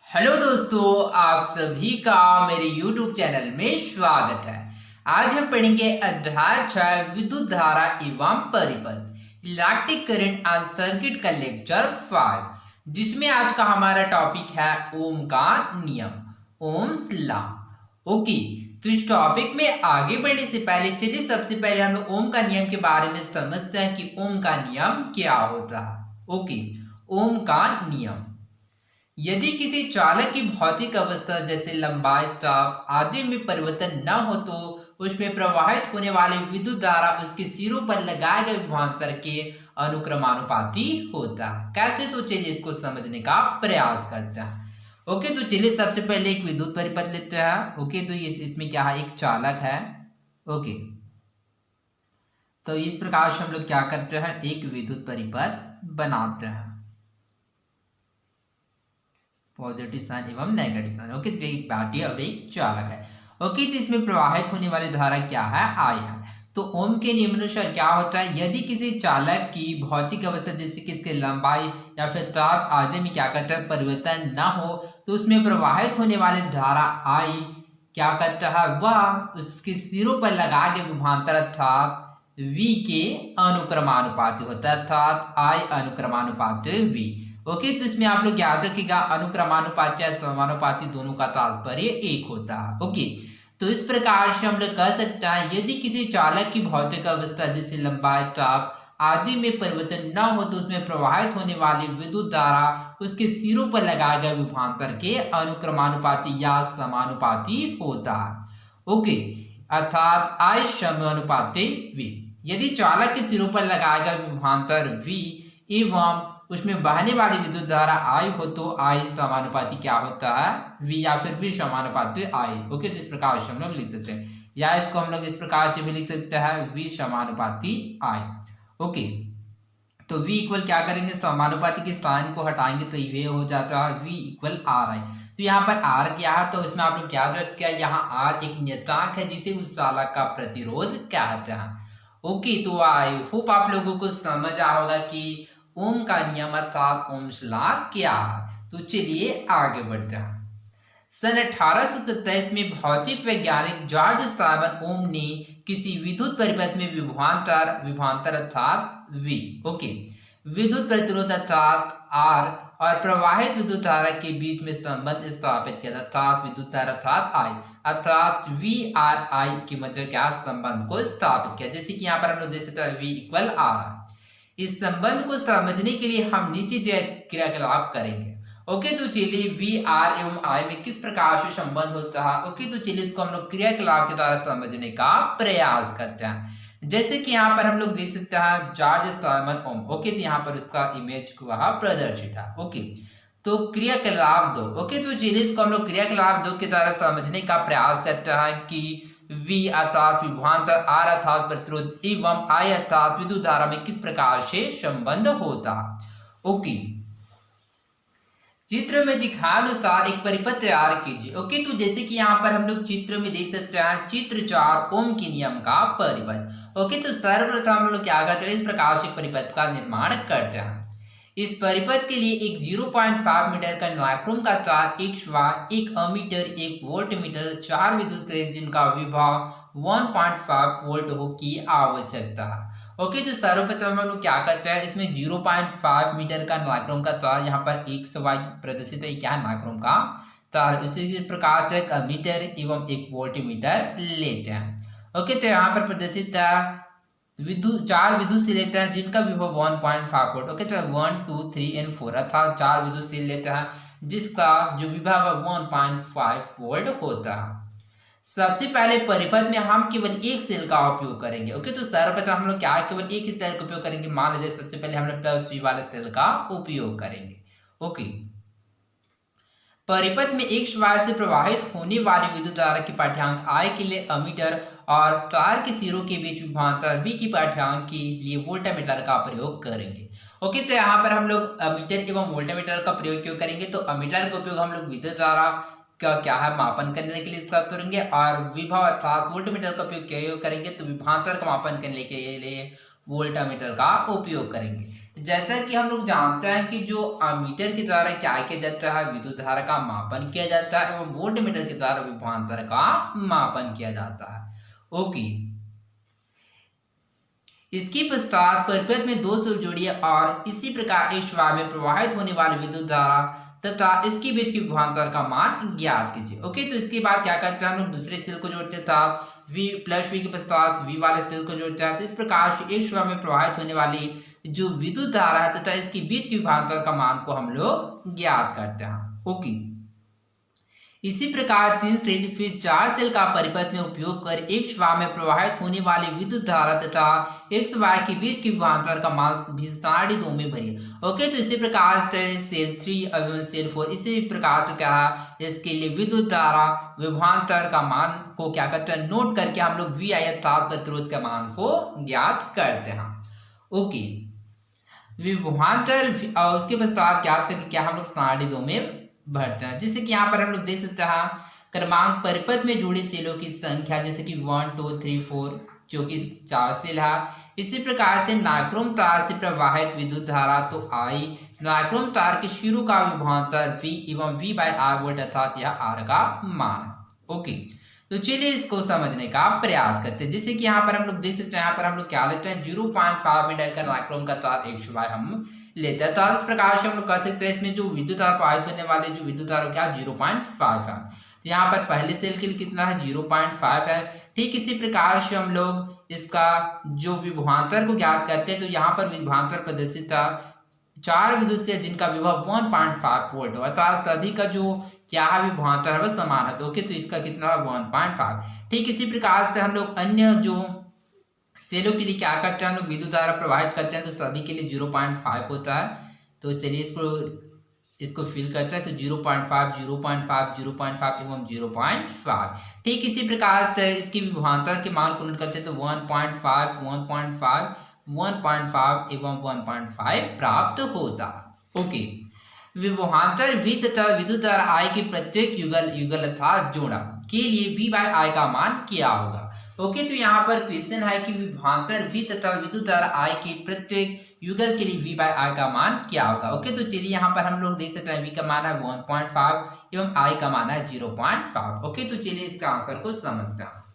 Hello दोस्तों, आप सभी का मेरे YouTube चैनल में स्वागत है। आज हम पढ़ेंगे अध्याय 6 विद्युत धारा एवं परिपथ इलेक्ट्रिक करंट एंड सर्किट का लेक्चर 5, जिसमें आज का हमारा टॉपिक है ओम का नियम, ओम्स लॉ। ओके, तो इस टॉपिक में आगे बढ़ने से पहले चलिए सबसे पहले हम लोग ओम का नियम के बारे में समझते हैं कि ओम का नियम क्या होता है। ओके, ओम का नियम, यदि किसी चालक की भौतिक अवस्था जैसे लंबाई, ताप आदि में परिवर्तन न हो तो उसमें प्रवाहित होने वाली विद्युत धारा उसके सिरों पर लगाए गए विभवांतर के अनुक्रमानुपाती होता है। कैसे, तो चलिए इसको समझने का प्रयास करते हैं। ओके, तो चलिए सबसे पहले एक विद्युत परिपथ लेते हैं। ओके, तो इसमें क्या है, एक चालक है। ओके, तो इस प्रकार से हम लोग क्या करते हैं, एक विद्युत परिपथ बनाते हैं, पॉजिटिव साइन एवं नेगेटिव साइन। ओके, तो एक बैटरी और एक चालक है। ओके, तो इसमें प्रवाहित होने वाली धारा क्या है, आई है। तो ओम के नियमानुसार क्या होता है, यदि किसी चालक की भौतिक अवस्था जैसे कि इसकी लंबाई या फिर ताप आदि में क्या करता है, परिवर्तन ना हो तो उसमें प्रवाहित होने वाली धारा आई क्या करता है, वह उसके सिरों पर लगा के विभवांतर अर्थात V के अनुक्रमानुपाती होता है, अर्थात I अनुक्रमानुपाती V। ओके, तो इसमें आप लोग याद रखिएगा अनुक्रमानुपाती या समानुपाती दोनों का तात्पर्य एक होता है। ओके, तो इस प्रकार से हम लोग कह सकते हैं, यदि किसी चालक की भौतिक अवस्था जैसे लंबाई, ताप आदि में परिवर्तन न हो तो उसमें प्रवाहित होने वाली विद्युत धारा उसके सिरों पर लगाए गए विभवांतर के अनुक्रमानुपाती या समानुपाती होता है। ओके, अर्थात I समानुपाती V। यदि चालक के सिरों पर लगाए गए विभवांतर V एवं उसमें बहने वाली विद्युत धारा I हो तो I समानुपाती क्या होता है, V, या फिर V समानुपाती I। ओके, तो इस प्रकार से हम लोग लिख सकते हैं, या इसको हम लोग इस प्रकार से भी लिख सकते हैं, V समानुपाती I। ओके, तो V इक्वल क्या करेंगे, समानुपाती के साइन को हटाएंगे तो ये हो जाता है V इक्वल RI। तो यहाँ पर R क्या है, तो इसमें आप लोग याद रखिए, यहाँ R एक नियतांक है जिसे उस चालक का प्रतिरोध कहते हैं। ओके, तो आई होप आप लोगों को समझ आ होगा कि ओम का नियम अर्थात ओम्स लॉ क्या है। तो चलिए आगे बढ़ते हैं। सन 1827 में भौतिक वैज्ञानिक जॉर्ज साइमन ओम ने किसी विद्युत परिपथ में विभवांतर अर्थात V, ओके, विद्युत प्रतिरोध अर्थात R और प्रवाहित विद्युत धारा के बीच में संबंध स्थापित किया, अर्थात विद्युत धारा अर्थात I अर्थात V R I के मध्य क्या संबंध को स्थापित किया। जैसे कि यहाँ पर हम लोग देख सकते हैं V इक्वल R। इस संबंध को समझने के लिए हम नीचे क्रियाकलाप करेंगे। ओके, तो चलिए V R एवं I में किस प्रकार से संबंध होता है। ओके, तो चलिए इसको हम लोग क्रियाकलाप के द्वारा समझने का प्रयास करते हैं। जैसे कि यहाँ पर हम लोग देख सकते हैं जॉर्ज साइमन ओम। ओके, तो यहाँ पर उसका इमेज वहाँ प्रदर्शित है। ओके, तो क्रियाकलाप 2। ओके, तो चलिए इसको हम लोग क्रियाकलाप 2 के द्वारा समझने का प्रयास करते हैं कि V अर्थात विभवांतर, R अर्थात प्रतिरोध एवं I अर्थात विद्युत धारा में किस प्रकार से संबंध होता है। ओके, चित्र में दिखाए अनुसार एक परिपथ तैयार कीजिए। ओके, तो जैसे कि यहाँ पर हम लोग चित्र में देख सकते हैं, चित्र 4 ओम के नियम का परिपथ। ओके, तो सर्वप्रथम हम लोग क्या करते हैं, इस प्रकार से परिपथ का निर्माण करते हैं। इस परिपथ के लिए एक 0.5 मीटर का नाइक्रोम का तार, एक स्वार, एक अमीटर, एक वोल्टमीटर, 4 विद्युत स्रोत जिनका विभव 1.5 वोल्ट हो की आवश्यकता है। ओके, तो सर्वप्रथम हम लोग क्या करते हैं, इसमें 0.5 मीटर का नाइक्रोम का तार, यहाँ पर एक सवाई प्रदर्शित है, क्या है, नाइक्रोम का तार। इसी प्रकार से एक अमीटर एवं एक वोल्टमीटर लेते हैं। ओके, तो यहाँ पर प्रदर्शित है चार विद्युत सेल लेते हैं जिनका विभव 1.5 वोल्ट। ओके, तो 1 2 3 और 4 अर्थात 4 विद्युत सेल लेते हैं जिसका जो विभव 1.5 वोल्ट होता है। सबसे पहले परिपथ में हम केवल एक सेल का उपयोग करेंगे। ओके, तो सर्वप्रथम हम लोग क्या केवल एक ही सेल का उपयोग करेंगे। मान लीजिए सबसे पहले हम लोग +V वाले सेल का उपयोग करेंगे। ओके, परिपथ में एक स्वार से प्रवाहित होने वाली विद्युत धारा की पाठ्यांक I के लिए अमीटर और तार के सिरों के बीच विभवांतर V की पाठ्यांक के लिए वोल्टमीटर का प्रयोग करेंगे। ओके, तो यहाँ पर हम लोग अमीटर एवं वोल्टमीटर का प्रयोग क्यों करेंगे, तो अमीटर का उपयोग हम लोग विद्युत धारा का क्या है, मापन करने के लिए इसका करेंगे, और विभव अर्थात वोल्टमीटर का उपयोग क्यों करेंगे, तो विभवांतर का मापन करने के लिए वोल्टमीटर का उपयोग करेंगे। जैसा कि हम लोग जानते हैं कि जो मीटर के द्वारा क्या किया जाता है, विद्युत धारा का मापन किया जाता है एवं वोल्ट मीटर के द्वारा विभवांतर का मापन किया जाता है। ओके, इसके पश्चात परिपथ में दो सुर जोड़िए और इसी प्रकार एक श्वास में प्रवाहित होने वाली विद्युत धारा तथा इसके बीच की विभवांतर का मान ज्ञात कीजिए। ओके, तो इसके बाद क्या करते हैं हम लोग दूसरे सेल को जोड़ते था, V प्लस V के पश्चात V वाले सेल को जोड़ते हैं। तो इस प्रकार से एक श्वास में प्रवाहित होने वाली जो विद्युत धारा है तथा इसके बीच की विभवांतर का मान को हम लोग ज्ञात करते हैं। ओके, इसी प्रकार 3 सेल फिर 4 सेल का परिपथ में उपयोग कर एक श्वास में प्रवाहित होने वाली विद्युत धारा तथा एक श्वास के बीच की विभवांतर का मान भी सारणी 2 में भरिए। ओके, तो इसी प्रकार से सेल 3 एवं सेल 4 इसी प्रकार से क्या है, इसके लिए विद्युत धारा विभवांतर का मान को क्या करते हैं, नोट करके हम लोग वी अर्थात प्रतिरोध के मान को ज्ञात करते हैं। ओके, विभवांतर और उसके पश्चात ज्ञात करके क्या हम लोग सारणी 2 में भरते हैं। जैसे कि यहाँ पर हम लोग देख सकते हैं क्रमांक परिपथ में जुड़े सेलों की संख्या, जैसे कि 1 2 3 4 जो कि 4 सेल है। इसी प्रकार से नाइक्रोम तार से प्रवाहित विद्युत धारा तो I नाइक्रोम तार के शुरू का विभवांतर V एवं V बाय R वोल्ट अर्थात यह R का मान। ओके, तो चलिए इसको समझने का प्रयास करते हैं। जैसे कि यहाँ पर हम लोग देख सकते हैं, यहाँ पर हम लोग क्या लेते हैं, 0.5 मीटर का नाइक्रोम का तार एक श्वास हम लेते हैं। तो इस प्रकार से हम लोग कह सकते हैं इसमें जो विद्युत तार प्रवाहित होने वाले जो विद्युत तार क्या 0.5 है। तो यहाँ पर पहले सेल के लिए कितना है, 0.5 है। ठीक इसी प्रकार से हम लोग इसका जो विभवांतर को ज्ञात करते हैं, तो यहाँ पर विभवांतर प्रदर्शित था 4 विद्युत सेल जिनका विभव 1.5 वोल्ट हो, अर्थात सभी का जो क्या है विभवांतर है वह समान है। तो ओके, तो इसका कितना है 1.5। ठीक इसी प्रकार से हम लोग अन्य जो सेलों के लिए क्या करते हैं, हम लोग विद्युत धारा प्रवाहित करते हैं, तो सभी के लिए 0.5 होता है। तो चलिए इसको फिल करते हैं। तो 0.5 0.5 0.5 एवं 0.5। ठीक इसी प्रकार से इसकी विभवांतर के मान को नोट करते हैं, तो 1.5 1.5 1.5 एवं 1.5 प्राप्त होता। ओके, विभवांतर V तथा विद्युत धारा I के प्रत्येक युगल अर्थात जोड़ा के लिए V बाय I का मान क्या होगा। ओके, तो यहाँ पर क्वेश्चन है कि विभवांतर V तथा विद्युत धारा I के प्रत्येक युगल के लिए V बाय I का मान क्या होगा। ओके, तो चलिए यहाँ पर हम लोग देख सकते हैं V का मान है 1.5 एवं I का मान है 0.5। ओके, तो चलिए इसका आंसर को समझते हैं।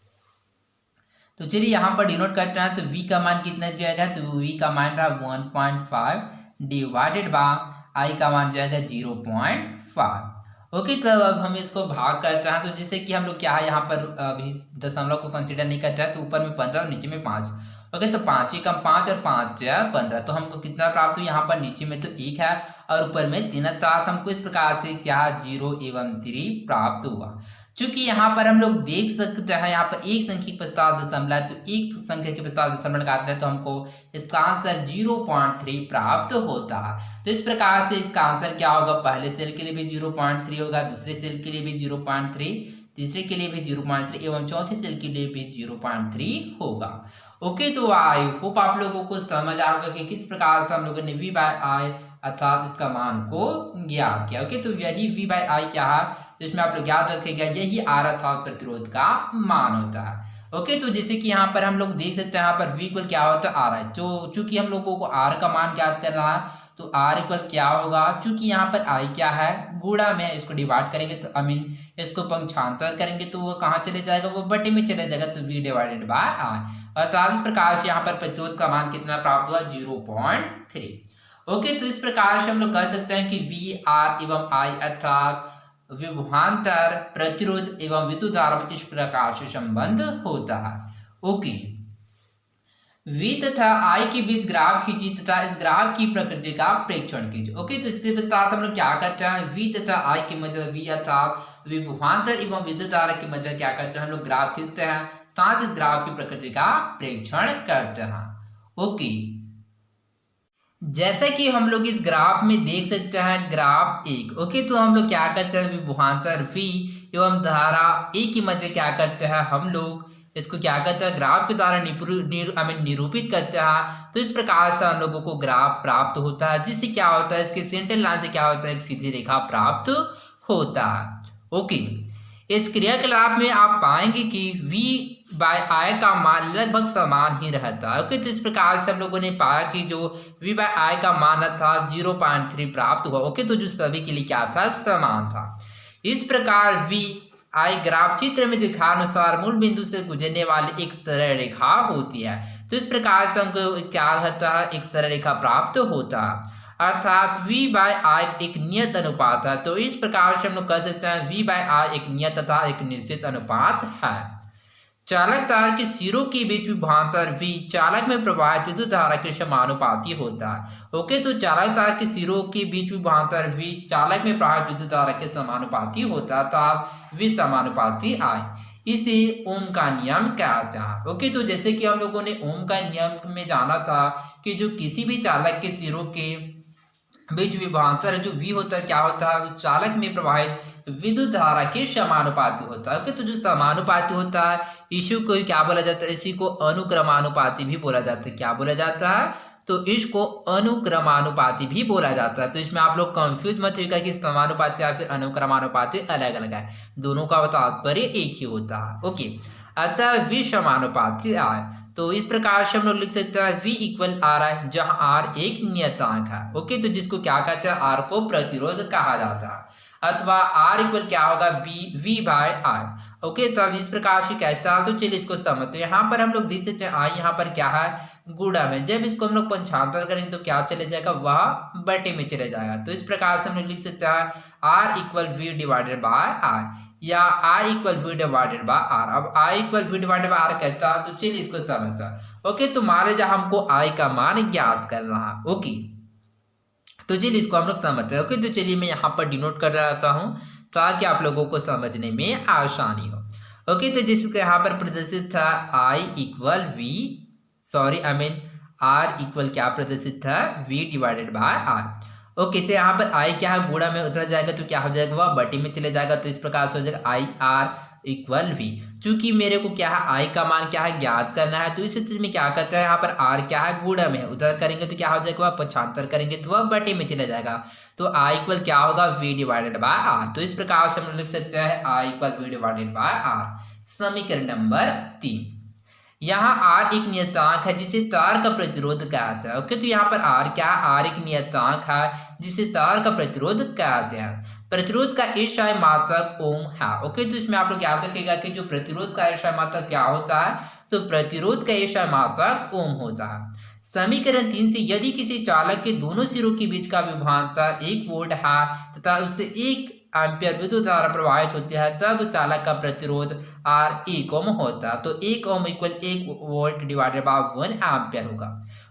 तो चलिए यहाँ पर डिनोट करते हैं। तो V का मान कितना जाएगा, तो V का मान रहा 1.5 डिवाइडेड बाय I का मान जाएगा 0.5। ओके, तो अब हम इसको भाग करते हैं। तो जैसे कि हम लोग क्या है यहाँ पर अभी दशमलव को कंसीडर नहीं करते हैं, तो ऊपर में 15 और नीचे में 5। ओके, तो 5 ही कम 5 और 5 है 15। तो हमको कितना प्राप्त हुआ, यहाँ पर नीचे में तो 1 है और ऊपर में 3 अर्थात हमको इस प्रकार से क्या 0 एवं 3 प्राप्त हुआ। चूंकि यहाँ पर हम लोग देख सकते हैं यहाँ पर एक संख्या के पश्चात दशमलव, तो एक संख्या के पश्चात दशमलव लगाते हैं तो हमको इसका आंसर 0.3 प्राप्त होता है। तो इस प्रकार से इसका आंसर क्या होगा, पहले सेल के लिए भी 0.3 होगा, दूसरे सेल के लिए भी 0.3, तीसरे के लिए भी 0.3 एवं चौथे सेल के लिए भी 0.3 होगा। ओके, तो आई होप आप लोगों को समझ आ होगा कि किस प्रकार से हम लोगों ने V बाय I अर्थात इसका मान को ज्ञात किया। ओके, तो यही V बाय I क्या है, तो इसमें आप लोग याद रखेगा यही R अर्थात प्रतिरोध का मान होता है। ओके, तो जैसे कि यहाँ पर हम लोग देख सकते हैं यहाँ पर V इक्वल क्या होता है R है। तो चूंकि हम लोगों को R का मान ज्ञात करना है, तो R इक्वल क्या होगा, चूंकि यहाँ पर I क्या है गुणा में, इसको डिवाइड करेंगे तो इसको पंक्षांतर करेंगे तो वो कहाँ चले जाएगा, वो बटे में चले जाएगा, तो V डिवाइडेड बाय I। अर्थात इस प्रकार से यहाँ पर प्रतिरोध का मान कितना प्राप्त हुआ 0.3। ओके, तो इस प्रकार से हम लोग कह सकते हैं कि V R एवं I अर्थात विभवांतर प्रतिरोध एवं विद्युत धारा में इस प्रकार से संबंध होता है। ओके, V तथा I के बीच ग्राफ खींची तथा इस ग्राफ की प्रकृति का प्रेक्षण कीजिए। ओके, तो इसके पश्चात हम लोग क्या करते हैं, V तथा I के मध्य V अर्थात विभवांतर एवं विद्युत धारा के मध्य क्या करते हैं, हम लोग ग्राफ खींचते हैं, साथ इस ग्राफ की प्रकृति का प्रेक्षण करते हैं। ओके, जैसा कि हम लोग इस ग्राफ में देख सकते हैं ग्राफ 1। ओके, तो हम लोग क्या करते हैं, विभवांतर V एवं धारा A के मध्य क्या करते हैं, हम लोग इसको क्या करते हैं ग्राफ के द्वारा निरूपित करते हैं। तो इस प्रकार से हम लोगों को ग्राफ प्राप्त होता है, जिससे क्या होता है, इसके सेंटर लाइन से क्या होता है, एक सीधी रेखा प्राप्त होता है। ओके, इस क्रियाकलाप में आप पाएंगे कि V/I का मान लगभग समान ही रहता है। ओके, तो इस प्रकार से हम लोगों ने पाया कि जो V/I का मान था 0.3 प्राप्त हुआ। ओके, तो जो सभी के लिए क्या था, समान था। इस प्रकार VI ग्राफ चित्र में दिखाए अनुसार मूल बिंदु से गुजरने वाली एक सरल रेखा होती है। तो इस प्रकार से हमको क्या होता है, एक सरल रेखा प्राप्त होता है, अर्थात V/I एक नियत अनुपात है। तो इस प्रकार से हम लोग कह सकते हैं V/I एक नियत तथा एक निश्चित अनुपात है। चालक तार के सिरों के बीच विभवांतर V चालक में प्रवाहित विद्युत धारा के समानुपाती होता है। ओके, तो चालक तार के सिरों के बीच विभवांतर V चालक में प्रवाहित विद्युत धारा के समानुपाती होता है, अर्थात V समानुपाती I। इसे ओम का नियम कहते हैं। ओके, तो जैसे कि हम लोगों ने ओम का नियम में जाना था कि जो किसी भी चालक के सिरों के बीच विभवांतर जो V होता है क्या होता है, उस चालक में प्रवाहित विद्युत धारा के समानुपाती होता है। ओके, तो जो समानुपाती होता है इसी को क्या बोला जाता है, इसी को अनुक्रमानुपाती भी बोला जाता है। क्या बोला जाता है, तो इसको अनुक्रमानुपाती भी बोला जाता है। तो इसमें आप लोग कंफ्यूज मत होइएगा कि समानुपाती या फिर अनुक्रमानुपाती अलग अलग है, दोनों का तात्पर्य एक ही होता है। ओके, अतः V समानुपाती आय। तो इस प्रकार से हम लोग लिख सकते हैं V इक्वल आर आई, जहां R एक नियतांक है। ओके, तो जिसको क्या कहते हैं, R को प्रतिरोध कहा जाता है, अथवा R इक्वल क्या होगा, V/I। ओके, तो अब इस प्रकार से कैसा, तो चलिए इसको समझते हैं। यहाँ पर हम लोग देख सकते हैं I यहाँ पर क्या है, गुणा में। जब इसको हम लोग पंचांतर करेंगे तो क्या चले जाएगा, वह बटे में चले जाएगा। तो इस प्रकार से हम लोग लिख सकते हैं R इक्वल V/I या I इक्वल V/R। अब I इक्वल V/R कैसा, तो चलिए इसको समझते हैं। ओके, तो मान लीजिए हमको I का मान ज्ञात करना है। ओके, तो चलिए इसको हम लोग समझते हैं। ओके, तो चलिए मैं यहाँ पर डिनोट कर रहता हूँ ताकि आप लोगों को समझने में आसानी हो। ओके, तो जिसको यहाँ पर प्रदर्शित था R इक्वल क्या प्रदर्शित था, V/R। ओके, तो यहाँ पर I क्या है, गुणा में उतर जाएगा तो क्या हो जाएगा, वह बटी में चले जाएगा। तो इस प्रकार से हो जाएगा IR इक्वल V। चूंकि मेरे को क्या है, I का मान क्या है, ज्ञात करना है, तो इस स्थिति में क्या करता है, यहाँ पर R क्या है, गुणा में उतर करेंगे तो क्या हो जाएगा, वह पक्षांतर करेंगे तो वह बटे में चले जाएगा। तो I इक्वल क्या होगा, V/R। तो इस प्रकार से हम लिख सकते हैं I इक्वल V/R। समीकरण नंबर 3। यहाँ R एक नियतांक है जिसे तार का प्रतिरोध कहते हैं। ओके, तो यहाँ पर R क्या है, R एक नियतांक है जिसे तार का प्रतिरोध कहते हैं। प्रतिरोध का SI मात्रक ओम है। ओके, तो इसमें आप लोग याद रखिएगा कि जो प्रतिरोध का SI मात्रक क्या होता है, तो प्रतिरोध का SI मात्रक ओम होता है। समीकरण 3 से यदि किसी चालक के दोनों सिरों के बीच का विभवांतर 1 वोल्ट है तथा उससे 1 एम्पियर विद्युत धारा प्रवाहित होती है, तब उस चालक का प्रतिरोध R 1 ओम होता है। तो 1 ओम equal 1 volt divided by 1 ampere होगा।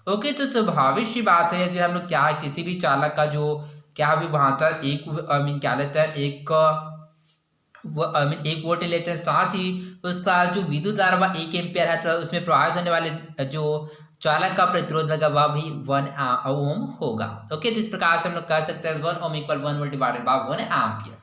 ओके, तो स्वाभाविक सी बात है, यदि हम लोग क्या है, किसी भी चालक का जो क्या विभवांतर क्या लेता है, 1 वोल्ट लेते हैं, साथ ही उसका जो विद्युत धारा 1 एम्पियर है, तो उसमें प्रवाहित होने वाले जो चालक का प्रतिरोध लगा वह भी 1 ओम होगा। ओके, तो इस प्रकार से हम लोग कह सकते हैं 1 ओम equal 1 volt divided by 1 ampere.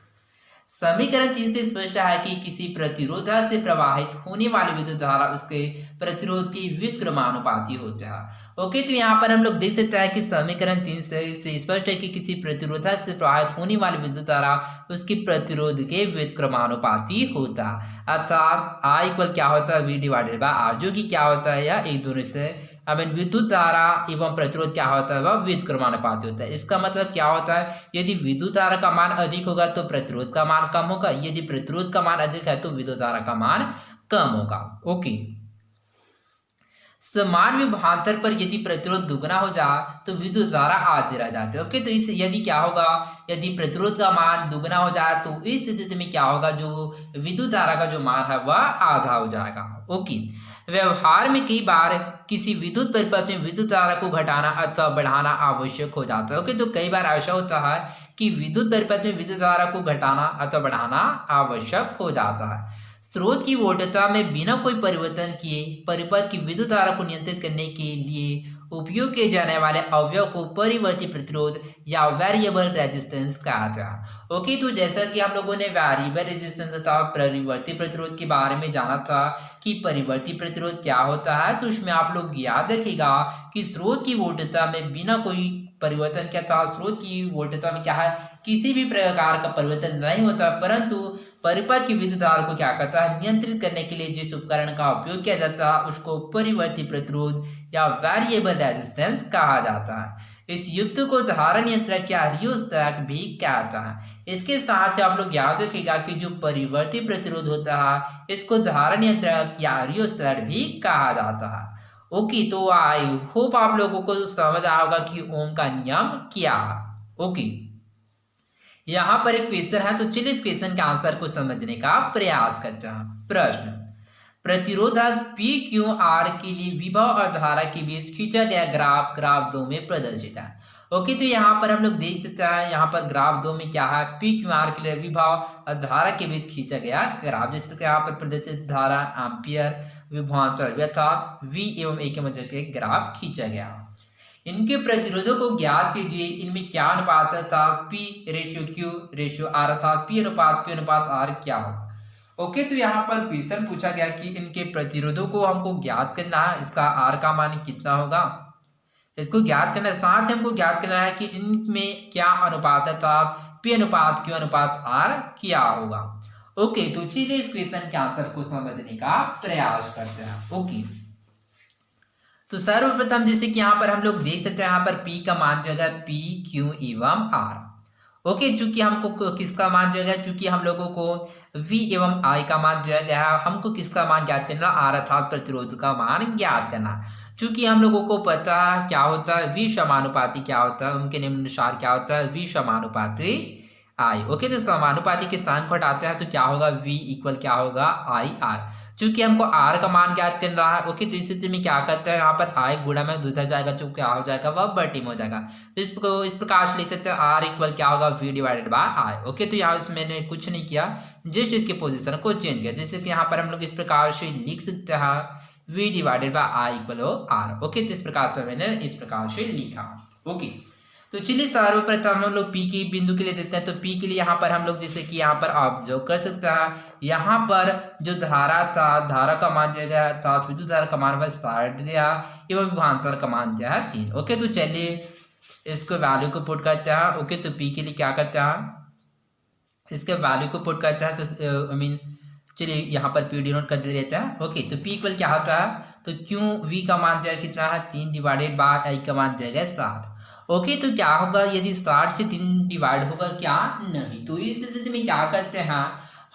समीकरण 3 से स्पष्ट है कि किसी प्रतिरोधक से प्रवाहित होने वाली विद्युत धारा उसके प्रतिरोध की व्युत्क्रमानुपाती होता है। ओके, तो यहाँ पर हम लोग देख सकते हैं कि समीकरण 3 से स्पष्ट है कि किसी प्रतिरोधक से प्रवाहित होने वाली विद्युत धारा उसकी प्रतिरोध के व्युत्क्रमानुपाती होता है, अर्थात I इक्वल क्या होता है, V/R, जो कि क्या होता है, यह एक दूसरे से विद्युत धारा एवं प्रतिरोध क्या होता है, वह व्युत्क्रमानुपाती होता है। इसका मतलब क्या होता है, यदि विद्युत धारा का मान अधिक होगा तो प्रतिरोध का मान कम होगा, यदि प्रतिरोध का मान अधिक है तो विद्युत धारा का मान कम होगा। ओके, समान विभवांतर पर यदि प्रतिरोध दुगना हो जाए तो विद्युत धारा आधी रह जाती है। ओके, तो इस यदि क्या होगा, यदि प्रतिरोध का मान दुगना हो जाए तो इस स्थिति में क्या होगा, जो विद्युत धारा का जो मान है वह आधा हो जाएगा। ओके, व्यवहार में कई बार किसी विद्युत परिपथ में विद्युत धारा को घटाना अथवा बढ़ाना आवश्यक हो जाता है। ओके, तो कई बार ऐसा होता है कि विद्युत परिपथ में विद्युत धारा को घटाना अथवा बढ़ाना आवश्यक हो जाता है। स्रोत की वोल्टता में बिना कोई परिवर्तन किए परिपथ की विद्युत धारा को नियंत्रित करने के लिए उपयोग किए जाने वाले अवयव को परिवर्ती प्रतिरोध या वेरिएबल रेजिस्टेंस कहा जाता है। ओके, तो जैसा कि हम लोगों ने वेरिएबल रेजिस्टेंस तथा परिवर्ती प्रतिरोध के बारे में जाना था कि परिवर्ती प्रतिरोध क्या होता है, तो उसमें आप लोग याद रखिएगा कि स्रोत की वोल्टता में बिना कोई परिवर्तन क्या था, स्रोत की वोल्टेजता में क्या है, किसी भी प्रकार का परिवर्तन नहीं होता, परंतु परिपथ की विद्युत धारा को क्या करता है, नियंत्रित करने के लिए जिस उपकरण का उपयोग किया जाता है उसको परिवर्ती प्रतिरोध या वेरिएबल रेजिस्टेंस कहा जाता है। इस युक्त को धारा नियंत्रक या रियोस्टेट भी कहता है। इसके साथ ही आप लोग याद रखिएगा कि जो परिवर्ती प्रतिरोध होता है इसको धारा नियंत्रक या रियोस्टेट भी कहा जाता है। ओके, तो आई होप आप लोगों को समझ आया होगा कि ओम का नियम क्या है। ओके, यहाँ पर एक क्वेश्चन है, तो चलिए इस क्वेश्चन के आंसर को समझने का प्रयास करते हैं। प्रश्न, प्रतिरोधक पी क्यू आर के लिए विभव और धारा के बीच खींचा गया ग्राफ 2 में प्रदर्शित है। ओके, तो यहाँ पर हम लोग देख सकते हैं, यहाँ पर ग्राफ 2 में क्या है, पी क्यू आर के लिए विभव और धारा के बीच खींचा गया ग्राफ, जिसके यहाँ पर प्रदर्शित धारा एम्पियर विभवांतर अर्थात V एवं A के मध्य के ग्राफ खींचा गया। इनके प्रतिरोधों को ज्ञात कीजिए, इनमें क्या अनुपात है, अर्थात P/Q/R अर्थात P अनुपात Q अनुपात R क्या होगा। ओके, तो यहाँ पर क्वेश्चन पूछा गया कि इनके प्रतिरोधों को हमको ज्ञात करना है, इसका R का मान कितना होगा, इसको ज्ञात करना है। साथ ही हमको ज्ञात करना है कि इनमें क्या अनुपात है, अर्थात P अनुपात Q अनुपात R क्या होगा। ओके, तो चलिए इस क्वेश्चन के आंसर को समझने का प्रयास करते हैं। ओके, तो सर्वप्रथम जैसे कि यहाँ पर हम लोग देख सकते हैं, यहाँ पर P का मान जो है P Q एवं R। ओके, चूंकि हमको किसका मान जो है, चूंकि हम लोगों को V एवं I का मान दिया गया है, हमको किसका मान ज्ञात करना, R अर्थात प्रतिरोध का मान ज्ञात करना। चूंकि हम लोगों को पता क्या होता है, V समानुपाती क्या होता है, उनके निम्नानुसार क्या होता है, V समानुपाती I। ओके, तो समानुपाती के स्थान को हटाते हैं तो क्या होगा, V इक्वल क्या होगा, IR। चूंकि हमको R का मान ज्ञात करना है, ओके, तो इस स्थिति में क्या करते हैं, यहाँ पर I गुणा में दूसरा जाएगा, जो क्या हो जाएगा, वह बटी में हो जाएगा। तो इसको इस प्रकार से लिख सकते हैं, R इक्वल क्या होगा, V divided by I। Okay, तो यहाँ मैंने कुछ नहीं किया, जस्ट इसके पोजिशन को चेंज किया, जैसे कि यहाँ पर हम लोग इस प्रकार से लिख सकते हैं, V divided by I equal R। Okay, तो इस प्रकार से मैंने इस प्रकार से लिखा। ओके, तो चलिए सर्वप्रथम हम लोग P के बिंदु के लिए देखते हैं। तो P के लिए यहाँ पर हम लोग जैसे कि यहाँ पर ऑब्जर्व कर सकते हैं, यहाँ पर जो धारा था, धारा का मान दिया गया था, विद्युत धारा का मान वह 60 दिया एवं विभवांतर का मान दिया है 3। ओके, तो चलिए इसको वैल्यू को पुट करते हैं। ओके, तो P के लिए क्या करते हैं, इसके वैल्यू को पुट करते हैं, तो चलिए यहाँ पर P डिनोट कर देते हैं। ओके, तो P इक्वल क्या होता है, तो क्यों V का मान दिया कितना है, 3 डिवाइडेड बाय I का मान दिया गया 60। ओके, तो क्या होगा, यदि 60 से 3 डिवाइड होगा क्या, नहीं। तो इस स्थिति में क्या करते हैं,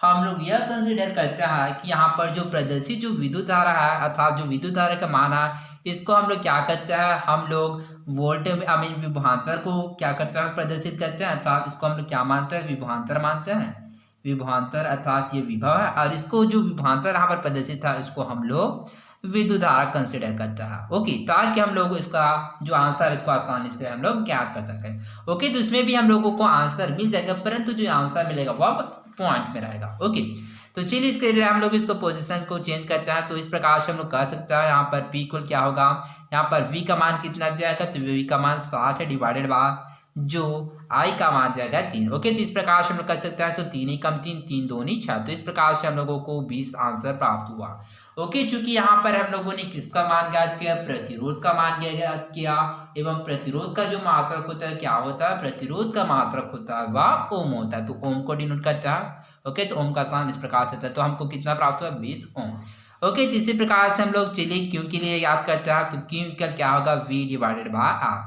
हम लोग यह कंसीडर करते हैं कि यहाँ पर जो प्रदर्शित जो विद्युत धारा है, अर्थात जो विद्युत धारा का मान है, इसको हम लोग क्या करते हैं, हम लोग वोल्ट विभवांतर को क्या करते हैं, प्रदर्शित करते हैं, अर्थात इसको हम लोग क्या मानते हैं, विभवांतर मानते हैं, विभवांतर अर्थात ये विभव है, और इसको जो विभवांतर यहाँ पर प्रदर्शित था इसको हम लोग विद्युत धारा कंसिडर करता है। ओके, ताकि हम लोग इसका जो आंसर इसको आसानी से हम लोग ज्ञात कर सकें। ओके, तो इसमें भी हम लोगों को आंसर मिल जाएगा, परंतु जो आंसर मिलेगा वह पॉइंट में रहेगा। ओके, तो चलिए इसके लिए हम लोग इसको पोजीशन को चेंज करते हैं। तो इस प्रकार से हम लोग कह सकते हैं, यहाँ पर P इक्वल क्या होगा, यहाँ पर V का मान कितना दिया जाएगा, तो V का मान 60 है डिवाइडेड बाय जो I का मान दिया गया 3। ओके, तो इस प्रकार से हम लोग कर सकते हैं, तो 3 ही कम 3, 3 2 6, तो इस प्रकार से हम लोगों को 20 आंसर प्राप्त हुआ। ओके, चूंकि यहाँ पर हम लोगों ने किसका मान ज्ञात किया, प्रतिरोध का मान ज्ञात किया, एवं प्रतिरोध का जो मात्रक होता है क्या होता है, प्रतिरोध का मात्रक होता है वह ओम होता है, तो ओम को डिनोट करता है। ओके, तो ओम का स्थान इस प्रकार से था, तो हमको कितना प्राप्त हुआ, 20 ओम। ओके, तो इसी प्रकार से हम लोग चलिए क्यों के लिए याद करते हैं, तो क्यों का क्या होगा, V डिवाइडेड बाय R।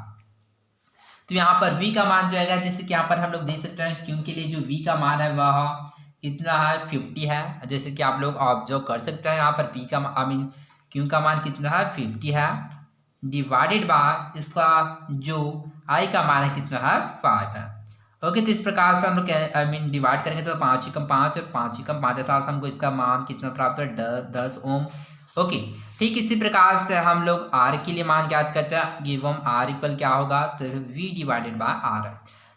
तो यहाँ पर V का मान जाएगा, जैसे कि यहाँ पर हम लोग देख सकते हैं, क्यों के लिए जो V का मान है वह कितना है, 50 है, जैसे कि आप लोग ऑब्जर्व कर सकते हैं, यहाँ पर P का क्यों का मान कितना है, 50 है, डिवाइडेड बाय इसका जो I का मान है कितना है, 5 है। ओके, तो इस प्रकार से हम लोग डिवाइड करेंगे तो 5 ही कम 5 और 5 ही कम 5 था, हमको इसका मान कितना प्राप्त है, 10 ओम। ओके, ठीक इसी प्रकार से हम लोग R के लिए मान ज्ञात करते हैं, एवं R इक्वल क्या होगा, तो V डिवाइडेड बाय R।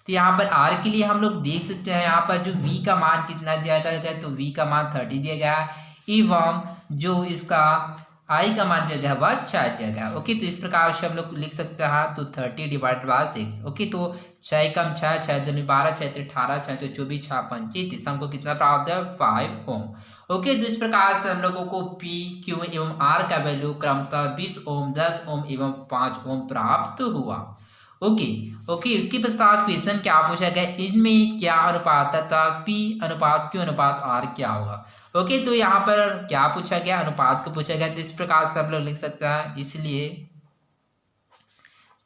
तो यहाँ पर R के लिए हम लोग देख सकते हैं, यहाँ पर जो V का मान कितना दिया गया है, तो V का मान 30 दिया गया है, एवं जो इसका I का मान दिया गया है वह 6 दिया गया है। ओके, तो इस प्रकार से हम लोग लिख सकते हैं, तो 30 डिवाइडेड बाय 6। ओके, तो 6 कम 6, 6 दूनी 12, 6 से 18, 6 तो 24, 6 35, हमको कितना प्राप्त है, 5 ओम। ओके, तो इस प्रकार से हम लोगों को P, Q एवं R का वैल्यू क्रमशः 20 ओम, 10 ओम एवं 5 ओम प्राप्त हुआ। ओके उसके पश्चात क्वेश्चन क्या पूछा गया, इनमें क्या अनुपात तथा P अनुपात Q अनुपात R क्या होगा। ओके, तो यहाँ पर क्या पूछा गया, अनुपात को पूछा गया, तो इस प्रकार से हम लोग लिख सकते हैं, इसलिए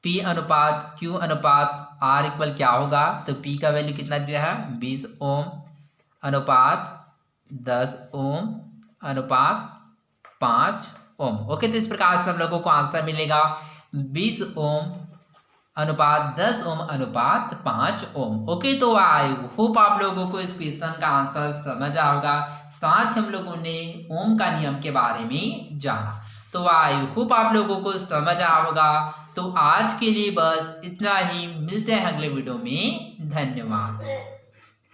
P अनुपात Q अनुपात R इक्वल क्या होगा, तो P का वैल्यू कितना दिया है 20 ओम अनुपात 10 ओम अनुपात 5 ओम। ओके, तो इस प्रकार से हम लोगों को आंसर मिलेगा 20 ओम अनुपात 10 ओम अनुपात 5 ओम। ओके, तो आई होप आप लोगों को इस क्वेश्चन का आंसर समझ आया होगा, साथ हम लोगों ने ओम का नियम के बारे में जाना, तो आई होप आप लोगों को समझ आया होगा। तो आज के लिए बस इतना ही, मिलते हैं अगले वीडियो में, धन्यवाद।